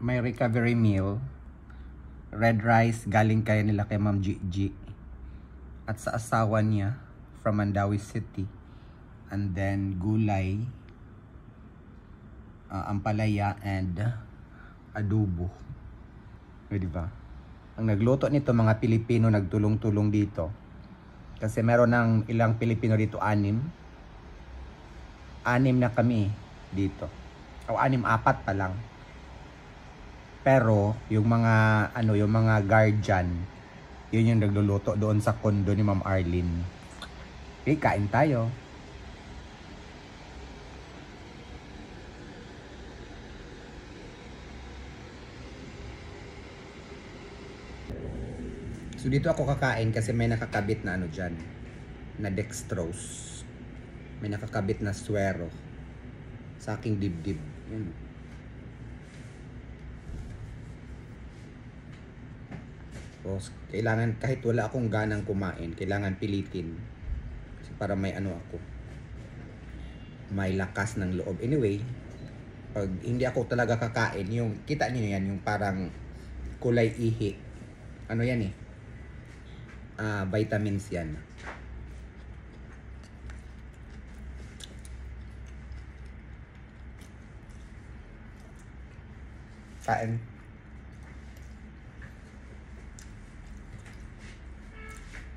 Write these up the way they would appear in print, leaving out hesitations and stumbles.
may recovery meal. Red rice galing kaya nila kay Ma'am Gigi. At sa asawa niya from Mandawi City. And then gulay, ampalaya and adobo. O, diba? Ang nagluto nito mga Pilipino, nagtulong-tulong dito. Kasi meron ng ilang Pilipino dito, 6 na kami dito. O 6, 4 pa lang. Pero yung mga yung mga guardian, yun yung nagluluto doon sa kondo ni Ma'am Arlene. Okay, kain tayo. So dito ako kakain kasi may nakakabit na dyan, na dextrose. May nakakabit na suero sa aking dibdib. Yan. So, kailangan kahit wala akong ganang kumain, kailangan pilitin. Kasi para may ako, may lakas ng loob. Anyway, pag hindi ako talaga kakain, yung kita niyo yan, yung parang kulay ihi. Ano yan eh? Vitamins yan. Kain.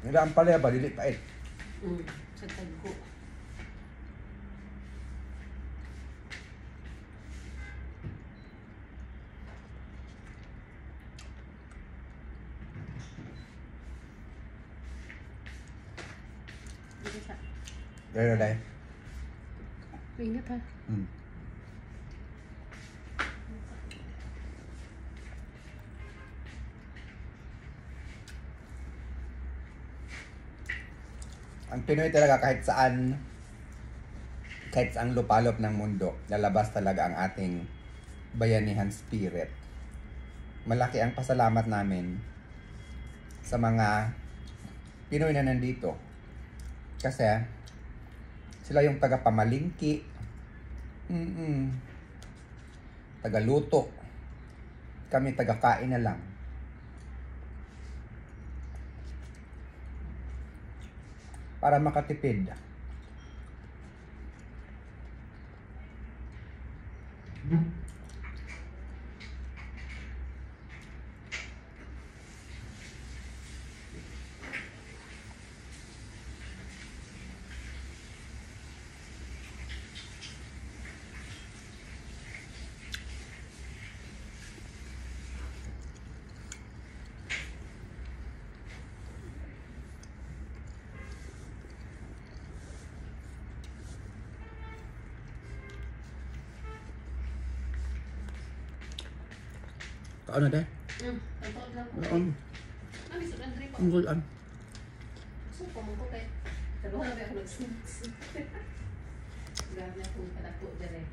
Nila ang palaya ba? Dili pait. Sa tagko. Dito siya. Dahil. Ingat ha. Ang Pinoy talaga kahit saang lupalop ng mundo, lalabas talaga ang ating bayanihan spirit. Malaki ang pasalamat namin sa mga Pinoy na nandito. Kasi sila yung taga-pamalingki, taga-luto. Kami taga-kain na lang. Para makatipid. Ano deh? Ano? Ano sa country pa? Ang gulan. So, pamangko kay. Pero wala ba ako nag-snacks? Grabe na kung kadako dere.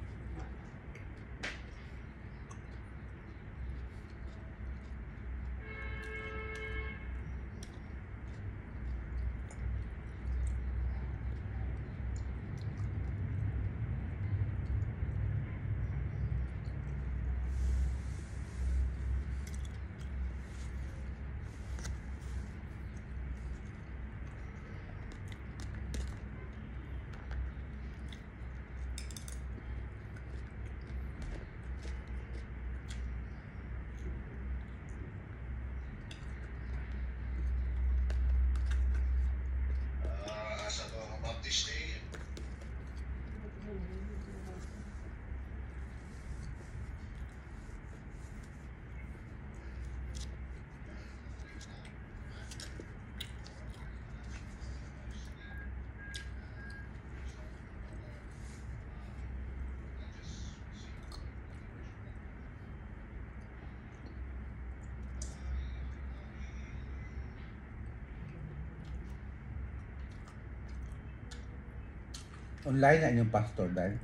Online na inyong pastor dahil.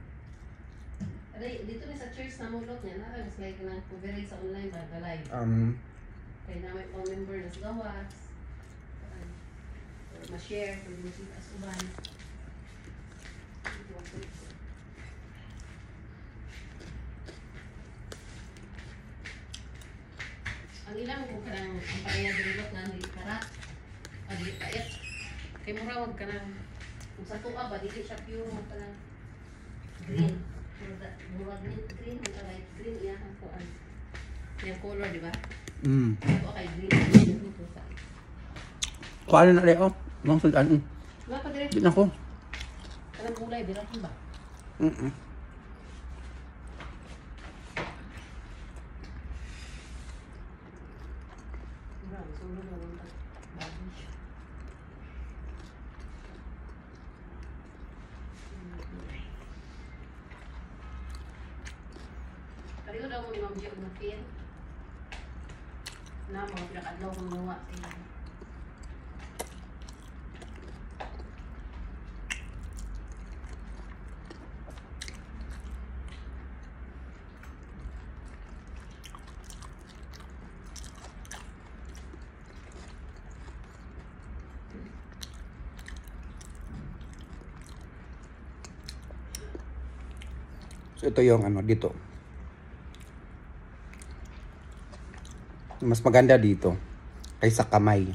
Dito na sa church na mulot niya, mas may kanang coverage sa online ba, the live. Kaya na may pang-member na sa gawas. Ma-share, kung hindi sila asuban. ang ilang mo ka ng ang palaya dulot na hindi karat. Adi payat. Kay mura wag ka nang kung sa tuwa ba dili siya pure mo pa lang green. Mura green ka light green iya ang kuan. Yung color di ba? Ito kay green dito sa. Kuan na rin, oh. Mga sudan. Wala pa dire. Di na ko. Kanang kulay birahin ba? Pareho daw mo ni Ma'am Gio na pin. Na mga pinakadlaw kong luwa sa iyo. So ito yung ano dito. Mas maganda dito kaysa kamay.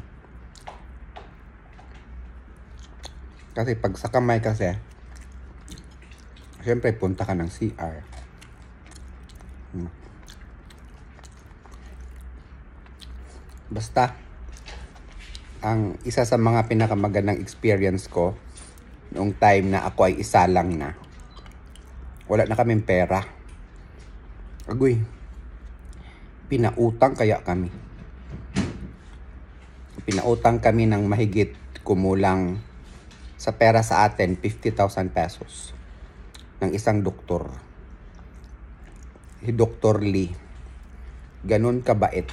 Kasi pag sa kamay kasi syempre punta ka ng CR. Basta ang isa sa mga pinakamagandang experience ko noong time na ako ay isa lang na. Wala na kaming pera. Agoy. Pinautang kaya kami. Pinautang kami ng mahigit kumulang sa pera sa atin 50,000 pesos ng isang doktor. Si Dr. Lee. Ganon kabait.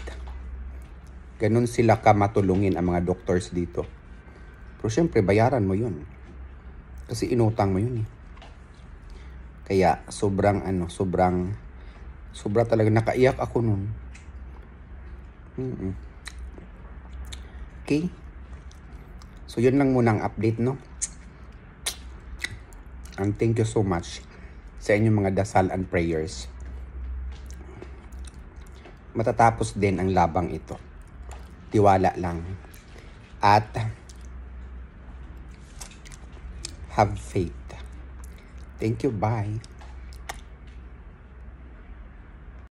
Ganon sila ka matulungin ang mga doctors dito. Pero syempre bayaran mo yun. Kasi inutang mo yun eh. Kaya sobra talaga nakaiyak ako nun. Okay. So yun lang muna ang update, no? And thank you so much sa inyong mga dasal and prayers. Matatapos din ang labang ito. Tiwala lang. At have faith. Thank you. Bye.